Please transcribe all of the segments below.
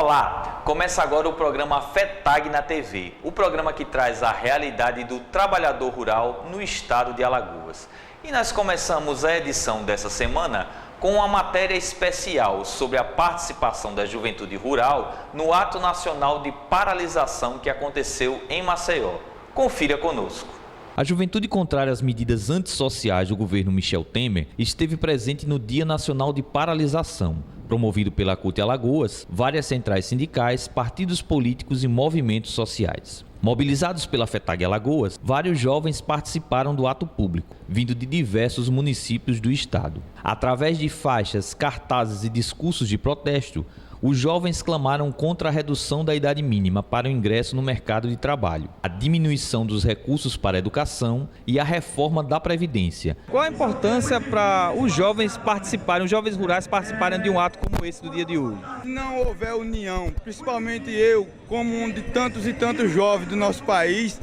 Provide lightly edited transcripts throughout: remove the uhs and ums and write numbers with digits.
Olá, começa agora o programa FETAG na TV, o programa que traz a realidade do trabalhador rural no estado de Alagoas. E nós começamos a edição dessa semana com uma matéria especial sobre a participação da juventude rural no Ato Nacional de Paralisação que aconteceu em Maceió. Confira conosco. A juventude contrária às medidas antissociais do governo Michel Temer esteve presente no Dia Nacional de Paralisação. Promovido pela CUT Alagoas, várias centrais sindicais, partidos políticos e movimentos sociais. Mobilizados pela FETAG Alagoas, vários jovens participaram do ato público, vindo de diversos municípios do estado. Através de faixas, cartazes e discursos de protesto, os jovens clamaram contra a redução da idade mínima para o ingresso no mercado de trabalho, a diminuição dos recursos para a educação e a reforma da Previdência. Qual a importância para os jovens participarem, os jovens rurais participarem de um ato como esse do dia de hoje? Se não houver união, principalmente eu, como um de tantos e tantos jovens do nosso país,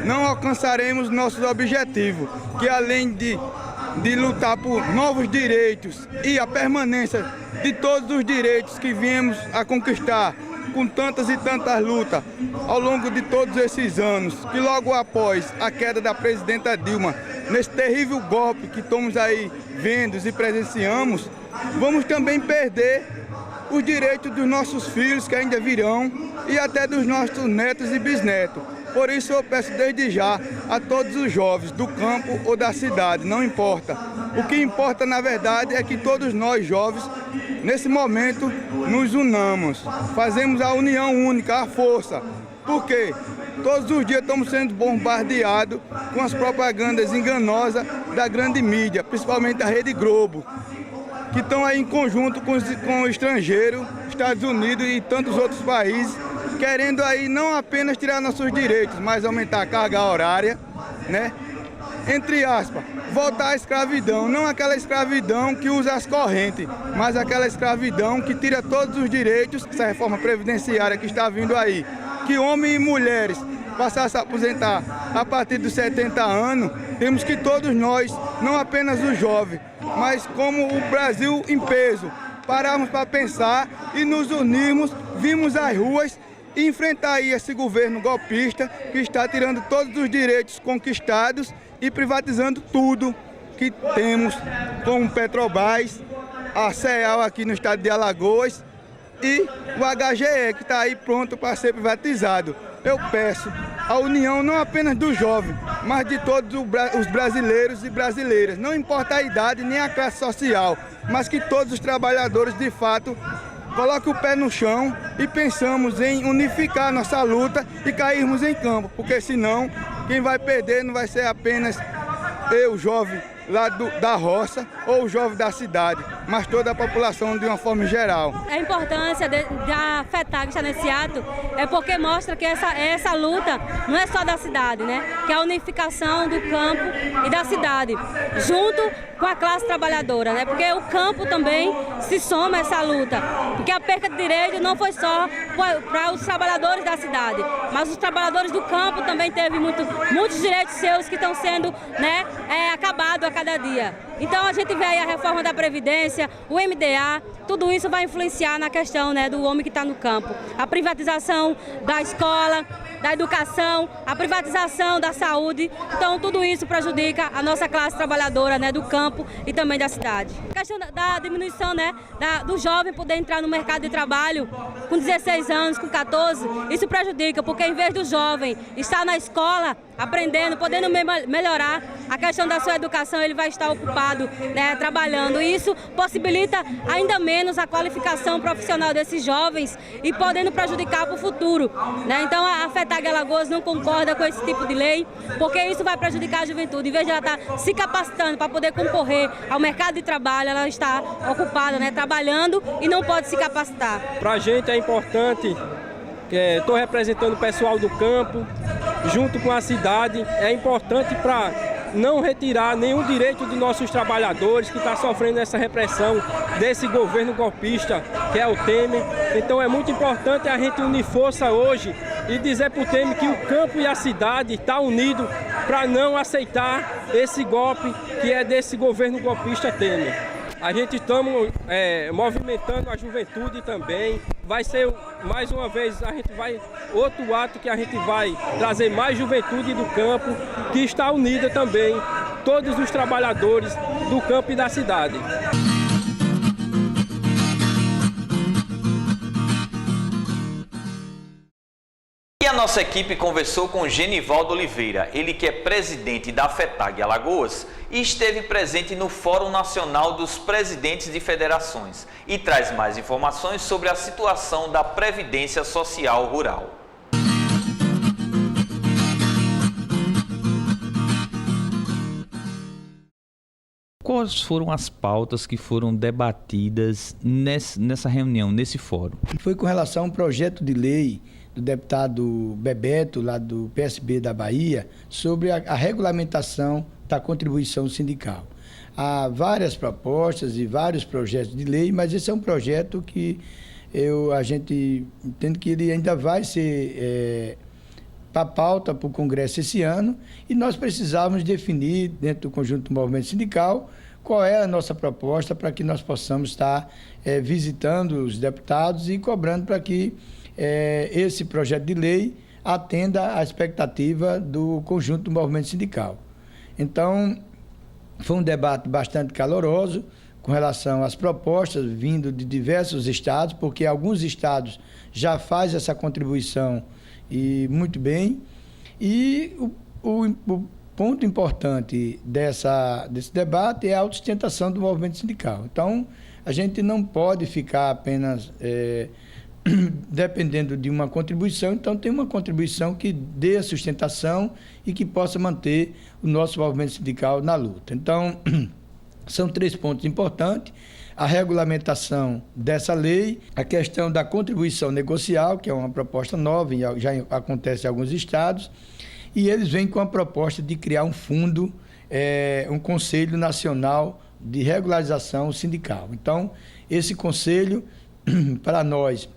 não alcançaremos nossos objetivos, que além de lutar por novos direitos e a permanência de todos os direitos que viemos a conquistar com tantas e tantas lutas ao longo de todos esses anos, que logo após a queda da presidenta Dilma, nesse terrível golpe que estamos aí vendo e presenciamos, vamos também perder os direitos dos nossos filhos que ainda virão e até dos nossos netos e bisnetos. Por isso eu peço desde já a todos os jovens do campo ou da cidade, não importa. O que importa na verdade é que todos nós jovens, nesse momento, nos unamos. Fazemos a união única, a força. Por quê? Todos os dias estamos sendo bombardeados com as propagandas enganosas da grande mídia, principalmente a Rede Globo, que estão aí em conjunto com o estrangeiro, Estados Unidos e tantos outros países, querendo aí não apenas tirar nossos direitos, mas aumentar a carga horária, né? Entre aspas, voltar à escravidão, não aquela escravidão que usa as correntes, mas aquela escravidão que tira todos os direitos, essa reforma previdenciária que está vindo aí, que homens e mulheres passassem a se aposentar a partir dos 70 anos, temos que todos nós, não apenas os jovens, mas como o Brasil em peso, pararmos para pensar e nos unirmos, vimos às ruas e enfrentar aí esse governo golpista que está tirando todos os direitos conquistados e privatizando tudo que temos, como Petrobras, a CEAL aqui no estado de Alagoas e o HGE que está aí pronto para ser privatizado. Eu peço a união não apenas do jovem, mas de todos os brasileiros e brasileiras, não importa a idade nem a classe social, mas que todos os trabalhadores de fato coloquem o pé no chão e pensamos em unificar nossa luta e cairmos em campo, porque senão quem vai perder não vai ser apenas eu, jovem lá da roça, ou o jovem da cidade, mas toda a população de uma forma geral. A importância da FETAG estar nesse ato é porque mostra que essa luta não é só da cidade, né? Que é a unificação do campo e da cidade, junto com a classe trabalhadora, né? Porque o campo também se soma a essa luta, porque a perca de direitos não foi só para os trabalhadores da cidade, mas os trabalhadores do campo também teve muitos direitos seus que estão sendo, né, acabados a cada dia. Então a gente vê aí a reforma da Previdência, o MDA, tudo isso vai influenciar na questão, né, do homem que está no campo. A privatização da escola, da educação, a privatização da saúde. Então tudo isso prejudica a nossa classe trabalhadora, né, do campo e também da cidade. A questão da diminuição, né, do jovem poder entrar no mercado de trabalho com 16 anos, com 14, isso prejudica, porque em vez do jovem estar na escola, aprendendo, podendo melhorar a questão da sua educação, ele vai estar ocupado, né, trabalhando. E isso possibilita ainda menos a qualificação profissional desses jovens e podendo prejudicar para o futuro, né? Então a FETAG Alagoas não concorda com esse tipo de lei, porque isso vai prejudicar a juventude. Em vez de ela estar se capacitando para poder concorrer ao mercado de trabalho, ela está ocupada, né, trabalhando e não pode se capacitar. Para a gente é importante, estou representando o pessoal do campo, junto com a cidade, é importante para não retirar nenhum direito dos nossos trabalhadores que estão sofrendo essa repressão desse governo golpista que é o Temer. Então é muito importante a gente unir força hoje e dizer para o Temer que o campo e a cidade estão unidos para não aceitar esse golpe que é desse governo golpista Temer. A gente estamos movimentando a juventude também. Vai ser, mais uma vez, outro ato que a gente vai trazer mais juventude do campo, que está unida também, todos os trabalhadores do campo e da cidade. E a nossa equipe conversou com Genivaldo Oliveira, ele que é presidente da FETAG Alagoas e esteve presente no Fórum Nacional dos Presidentes de Federações e traz mais informações sobre a situação da Previdência Social Rural. Quais foram as pautas que foram debatidas nessa reunião, nesse fórum? Foi com relação a um projeto de lei do deputado Bebeto, lá do PSB da Bahia, sobre a regulamentação da contribuição sindical. Há várias propostas e vários projetos de lei, mas esse é um projeto que a gente entende que ele ainda vai ser para pauta para o Congresso esse ano, e nós precisávamos definir, dentro do conjunto do movimento sindical, qual é a nossa proposta para que nós possamos estar visitando os deputados e cobrando para que esse projeto de lei atenda à expectativa do conjunto do movimento sindical. Então, foi um debate bastante caloroso com relação às propostas vindo de diversos estados, porque alguns estados já fazem essa contribuição e muito bem. E o ponto importante desse debate é a autossustentação do movimento sindical. Então, a gente não pode ficar apenas dependendo de uma contribuição, então tem uma contribuição que dê a sustentação e que possa manter o nosso movimento sindical na luta. Então, são 3 pontos importantes: a regulamentação dessa lei, a questão da contribuição negocial, que é uma proposta nova, já acontece em alguns estados, e eles vêm com a proposta de criar um fundo, um Conselho Nacional de Regularização Sindical. Então, esse conselho, para nós,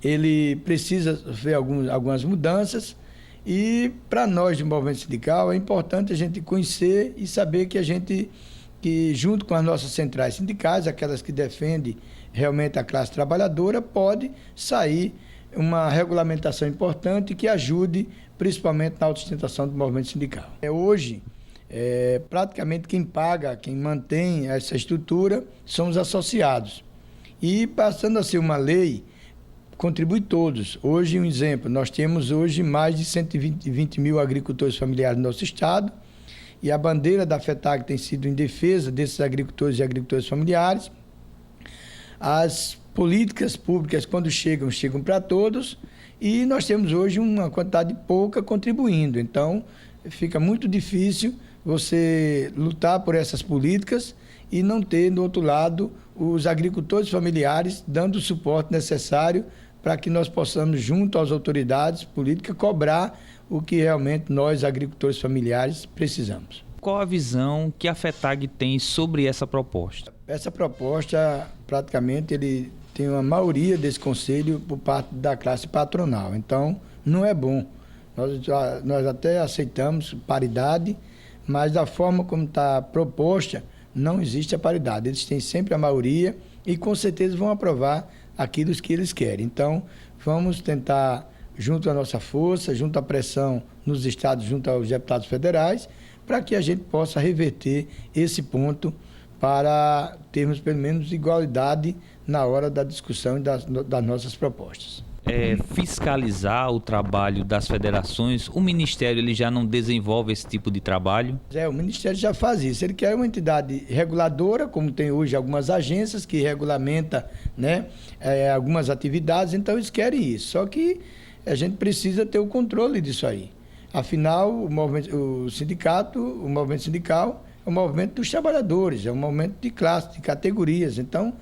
ele precisa ver algumas mudanças, e para nós do movimento sindical é importante a gente conhecer e saber que junto com as nossas centrais sindicais, aquelas que defendem realmente a classe trabalhadora, pode sair uma regulamentação importante que ajude principalmente na autossustentação do movimento sindical. Hoje, praticamente quem paga, quem mantém essa estrutura são os associados. E passando a ser uma lei, contribui todos. Hoje, um exemplo, nós temos hoje mais de 120 mil agricultores familiares no nosso estado, e a bandeira da FETAG tem sido em defesa desses agricultores e agricultores familiares. As políticas públicas, quando chegam para todos, e nós temos hoje uma quantidade pouca contribuindo. Então, fica muito difícil você lutar por essas políticas e não ter, do outro lado, os agricultores familiares dando o suporte necessário para que nós possamos, junto às autoridades políticas, cobrar o que realmente nós, agricultores familiares, precisamos. Qual a visão que a FETAG tem sobre essa proposta? Essa proposta, praticamente, ele tem uma maioria desse conselho por parte da classe patronal. Então, não é bom. Nós até aceitamos paridade, mas da forma como está proposta, não existe a paridade. Eles têm sempre a maioria e, com certeza, vão aprovar aquilo que eles querem. Então, vamos tentar, junto à nossa força, junto à pressão nos estados, junto aos deputados federais, para que a gente possa reverter esse ponto para termos, pelo menos, igualdade na hora da discussão das nossas propostas. Fiscalizar o trabalho das federações, o Ministério ele já não desenvolve esse tipo de trabalho? O Ministério já faz isso. Ele quer uma entidade reguladora, como tem hoje algumas agências que regulamentam, né, algumas atividades, então eles querem isso. Só que a gente precisa ter o controle disso aí. Afinal, o movimento sindical é o movimento dos trabalhadores, é um movimento de classe, de categorias. Então,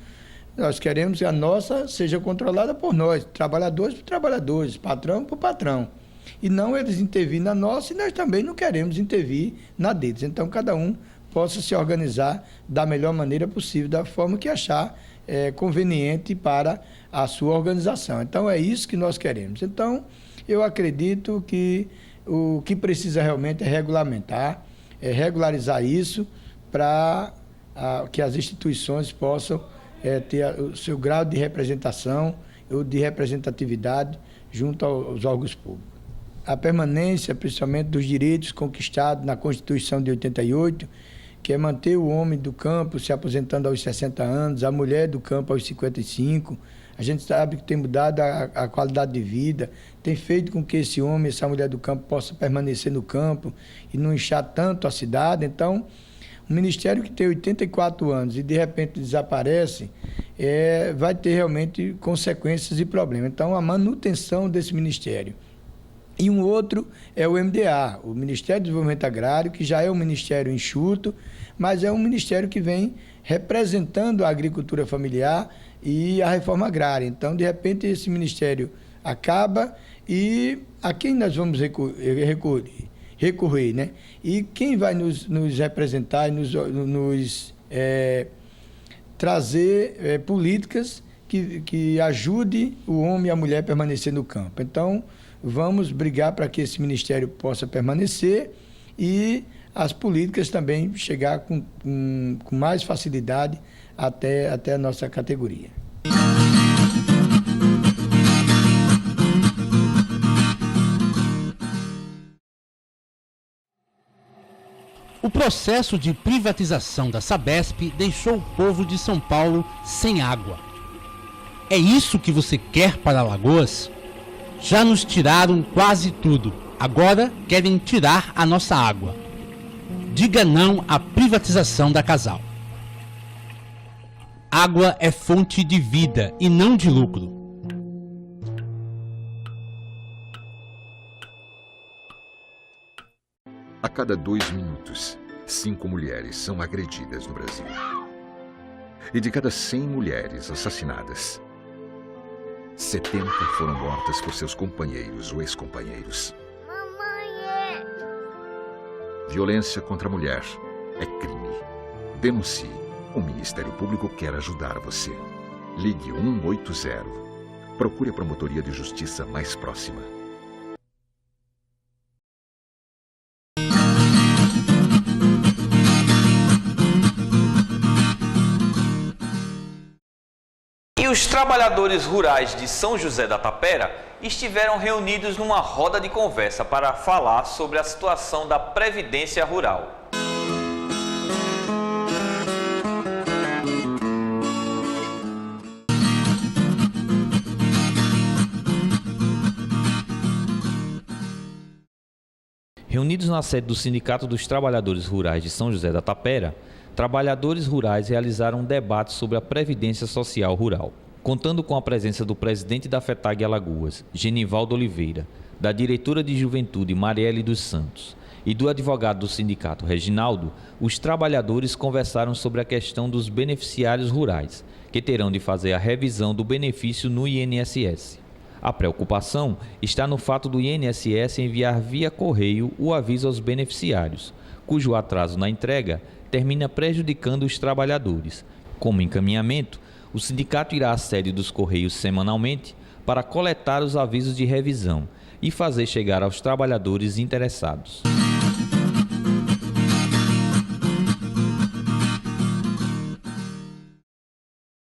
nós queremos que a nossa seja controlada por nós, trabalhadores por trabalhadores, patrão por patrão. E não eles intervirem na nossa, e nós também não queremos intervir na deles. Então, cada um possa se organizar da melhor maneira possível, da forma que achar conveniente para a sua organização. Então, é isso que nós queremos. Então, eu acredito que o que precisa realmente é regulamentar, regularizar isso para que as instituições possam ter o seu grau de representação ou de representatividade junto aos órgãos públicos. A permanência, principalmente, dos direitos conquistados na Constituição de 88, que é manter o homem do campo se aposentando aos 60 anos, a mulher do campo aos 55. A gente sabe que tem mudado a qualidade de vida, tem feito com que esse homem, essa mulher do campo possa permanecer no campo e não inchar tanto a cidade. Então, um ministério que tem 84 anos e de repente desaparece, vai ter realmente consequências e problemas. Então, a manutenção desse ministério. E um outro é o MDA, o Ministério do Desenvolvimento Agrário, que já é um ministério enxuto, mas é um ministério que vem representando a agricultura familiar e a reforma agrária. Então, de repente, esse ministério acaba e a quem nós vamos recorrer, né? E quem vai nos representar e nos trazer políticas que ajude o homem e a mulher a permanecer no campo. Então, vamos brigar para que esse ministério possa permanecer e as políticas também chegar com mais facilidade até a nossa categoria. O processo de privatização da Sabesp deixou o povo de São Paulo sem água. É isso que você quer para Alagoas? Já nos tiraram quase tudo. Agora querem tirar a nossa água. Diga não à privatização da Casal. Água é fonte de vida e não de lucro. A cada 2 minutos, 5 mulheres são agredidas no Brasil. E de cada 100 mulheres assassinadas, 70 foram mortas por seus companheiros ou ex-companheiros. Violência contra a mulher é crime. Denuncie. O Ministério Público quer ajudar você. Ligue 180. Procure a promotoria de justiça mais próxima. E os trabalhadores rurais de São José da Tapera estiveram reunidos numa roda de conversa para falar sobre a situação da Previdência Rural. Reunidos na sede do Sindicato dos Trabalhadores Rurais de São José da Tapera, trabalhadores rurais realizaram um debate sobre a Previdência Social Rural, contando com a presença do presidente da FETAG Alagoas, Genivaldo Oliveira, da diretora de Juventude, Marielle dos Santos, e do advogado do sindicato, Reginaldo. Os trabalhadores conversaram sobre a questão dos beneficiários rurais, que terão de fazer a revisão do benefício no INSS. A preocupação está no fato do INSS enviar via correio o aviso aos beneficiários, cujo atraso na entrega termina prejudicando os trabalhadores. Como encaminhamento, o sindicato irá à sede dos Correios semanalmente para coletar os avisos de revisão e fazer chegar aos trabalhadores interessados.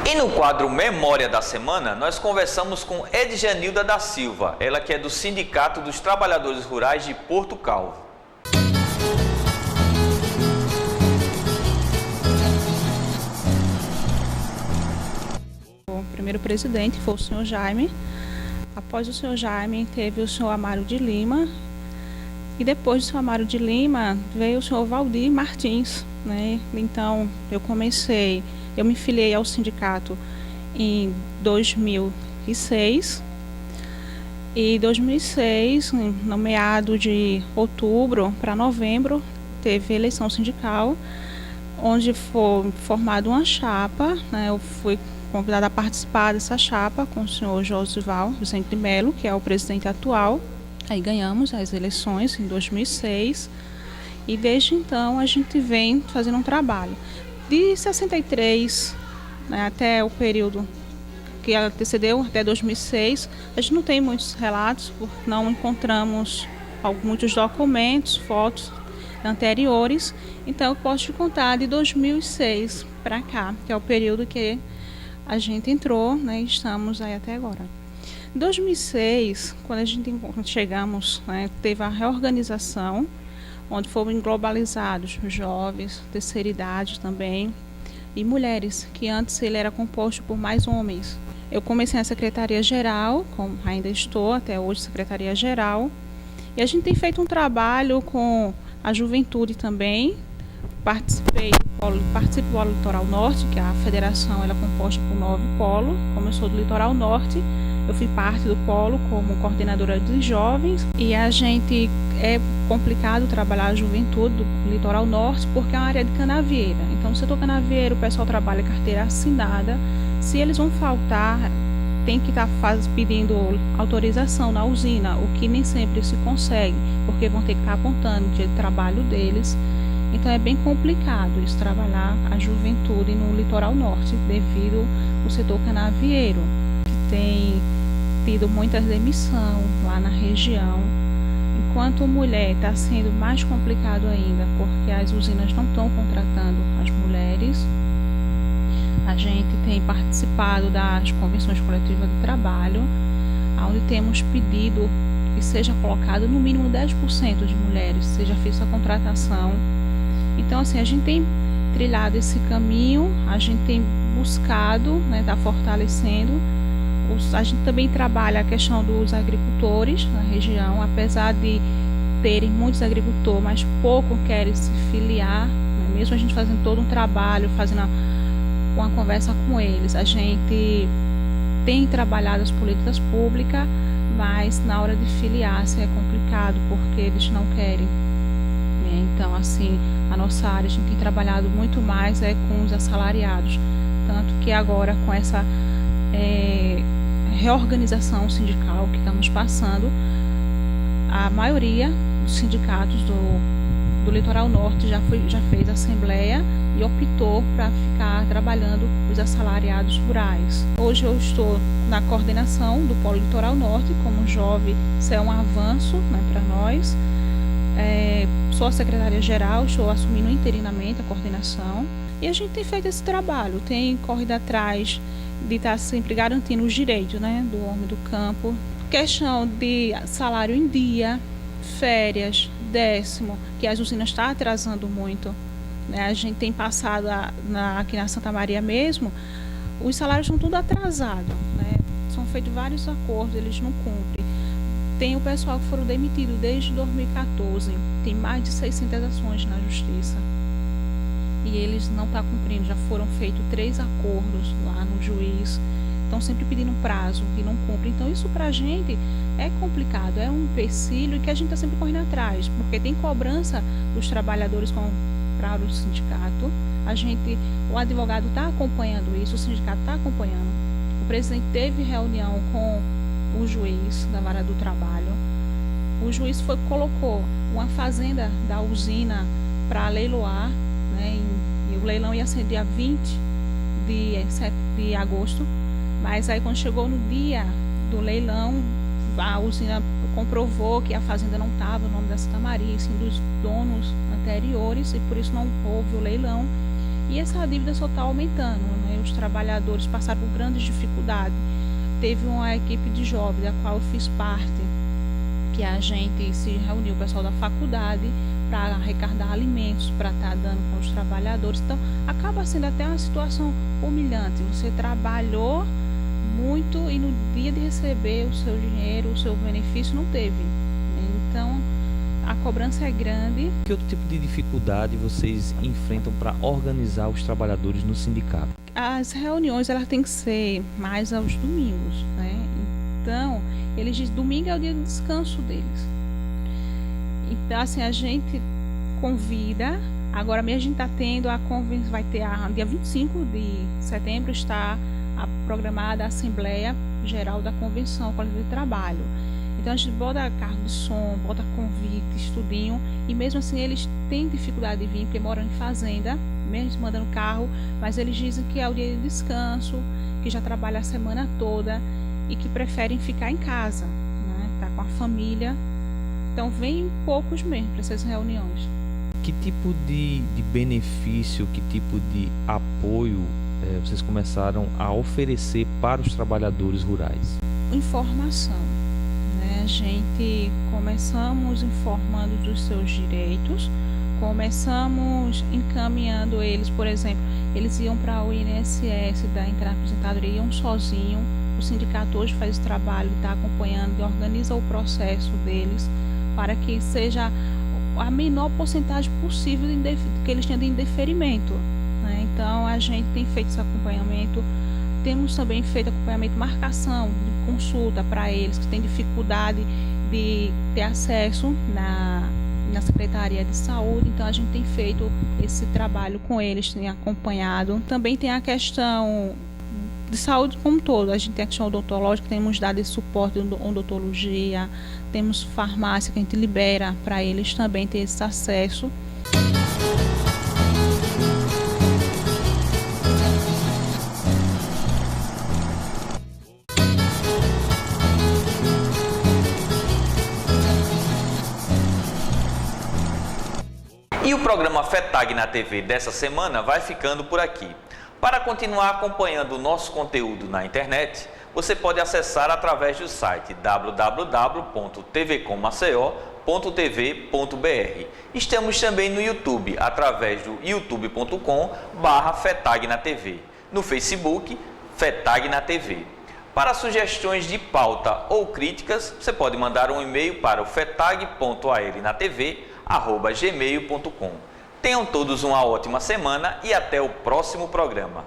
E no quadro Memória da Semana, nós conversamos com Edjanilda da Silva, ela que é do Sindicato dos Trabalhadores Rurais de Porto Calvo. O primeiro presidente foi o senhor Jaime. Após o senhor Jaime, teve o senhor Amaro de Lima. E depois do senhor Amaro de Lima, veio o senhor Valdir Martins, né? Então, eu me filiei ao sindicato em 2006. E em 2006, no meado de outubro para novembro, teve eleição sindical, onde foi formada uma chapa, né? Eu fui convidada a participar dessa chapa com o senhor Josival Vicente de Melo, que é o presidente atual. Aí ganhamos as eleições em 2006 e desde então a gente vem fazendo um trabalho. De 63, né, até o período que antecedeu, até 2006, a gente não tem muitos relatos, não encontramos muitos documentos, fotos anteriores. Então eu posso te contar de 2006 para cá, que é o período que a gente entrou, né, e estamos aí até agora. Em 2006, quando chegamos, né, teve a reorganização, onde foram globalizados jovens, terceira idade também, e mulheres, que antes ele era composto por mais homens. Eu comecei na Secretaria-Geral, como ainda estou até hoje, Secretaria-Geral, e a gente tem feito um trabalho com a juventude também. Participo do Litoral Norte, que a federação ela é composta por 9 polos. Como eu sou do Litoral Norte, eu fui parte do polo como coordenadora de jovens, e a gente é complicado trabalhar a juventude do Litoral Norte porque é uma área de canavieira. Então, no setor canavieiro, o pessoal trabalha carteira assinada. Se eles vão faltar, tem que estar pedindo autorização na usina, o que nem sempre se consegue, porque vão ter que estar apontando o dia de trabalho deles. Então é bem complicado isso, trabalhar a juventude no Litoral Norte, devido ao setor canavieiro, que tem tido muitas demissões lá na região. Enquanto mulher está sendo mais complicado ainda, porque as usinas não estão contratando as mulheres. A gente tem participado das convenções coletivas de trabalho, onde temos pedido que seja colocado no mínimo 10% de mulheres, seja feita a contratação. Então, assim, a gente tem trilhado esse caminho, a gente tem buscado, né, tá fortalecendo. A gente também trabalha a questão dos agricultores na região, apesar de terem muitos agricultores, mas pouco querem se filiar, né? Mesmo a gente fazendo todo um trabalho, fazendo uma conversa com eles, a gente tem trabalhado as políticas públicas, mas na hora de filiar-se é complicado, porque eles não querem. Então, assim, a nossa área, a gente tem trabalhado muito mais com os assalariados, tanto que agora com essa reorganização sindical que estamos passando, a maioria dos sindicatos do Litoral Norte já fez assembleia e optou para ficar trabalhando os assalariados rurais. Hoje eu estou na coordenação do Polo Litoral Norte, como jovem, isso é um avanço, né, para nós. Sou a secretária-geral, estou assumindo interinamente a coordenação, e a gente tem feito esse trabalho, tem corrido atrás de estar sempre garantindo os direitos, né, do homem do campo, questão de salário em dia, férias, 10º, que as usinas estão atrasando muito, né? A gente tem passado aqui na Santa Maria mesmo, os salários estão tudo atrasados, né? São feitos vários acordos, eles não cumprem. Tem o pessoal que foram demitidos desde 2014, tem mais de 600 ações na justiça e eles não estão cumprindo. Já foram feitos 3 acordos lá no juiz, estão sempre pedindo prazo e não cumprem. Então isso pra gente é complicado, é um empecilho que a gente está sempre correndo atrás, porque tem cobrança dos trabalhadores para o sindicato. O advogado está acompanhando isso, o sindicato está acompanhando. O presidente teve reunião com o juiz da Vara do Trabalho. O juiz colocou uma fazenda da usina para leiloar, né, e o leilão ia ser dia 20 de agosto, mas aí quando chegou no dia do leilão, a usina comprovou que a fazenda não estava no nome da Santa Maria, sim dos donos anteriores, e por isso não houve o leilão, e essa dívida só está aumentando, né? Os trabalhadores passaram por grandes dificuldades. Teve uma equipe de jovens, da qual eu fiz parte, que a gente se reuniu, o pessoal da faculdade, para arrecadar alimentos, para estar dando para os trabalhadores. Então, acaba sendo até uma situação humilhante. Você trabalhou muito e no dia de receber o seu dinheiro, o seu benefício, não teve. Então, a cobrança é grande. Que outro tipo de dificuldade vocês enfrentam para organizar os trabalhadores no sindicato? As reuniões elas têm que ser mais aos domingos, né? Então, eles dizem domingo é o dia de descanso deles. Então, assim, a gente convida. Agora mesmo a gente está tendo a convenção, vai ter dia 25 de setembro, está programada a Assembleia Geral da Convenção Coletiva de Trabalho. Então a gente bota carro de som, bota convite, estudinho, e mesmo assim eles têm dificuldade de vir, porque moram em fazenda, mesmo mandando carro, mas eles dizem que é o dia de descanso, que já trabalha a semana toda e que preferem ficar em casa, né? Tá com a família. Então vem poucos mesmo para essas reuniões. Que tipo de benefício, que tipo de apoio vocês começaram a oferecer para os trabalhadores rurais? Informação, né? A gente começamos informando dos seus direitos, começamos encaminhando eles, por exemplo, eles iam para o INSS da aposentadoria, iam sozinho. O sindicato hoje faz o trabalho, está acompanhando e organiza o processo deles para que seja a menor porcentagem possível que eles tenham de indeferimento, né? Então a gente tem feito esse acompanhamento, temos também feito acompanhamento, marcação de consulta para eles que têm dificuldade de ter acesso na Secretaria de Saúde. Então a gente tem feito esse trabalho com eles, tem acompanhado. Também tem a questão de saúde como um todo, a gente tem a questão odontológica, temos dado esse suporte de odontologia, temos farmácia que a gente libera para eles também ter esse acesso. E o programa FETAG na TV dessa semana vai ficando por aqui. Para continuar acompanhando o nosso conteúdo na internet, você pode acessar através do site www.tvcommaceo.tv.br. Estamos também no YouTube, através do youtube.com/FETAG na TV. No Facebook, FETAG na TV. Para sugestões de pauta ou críticas, você pode mandar um e-mail para o fetag.aerenatv@gmail.com. Tenham todos uma ótima semana e até o próximo programa.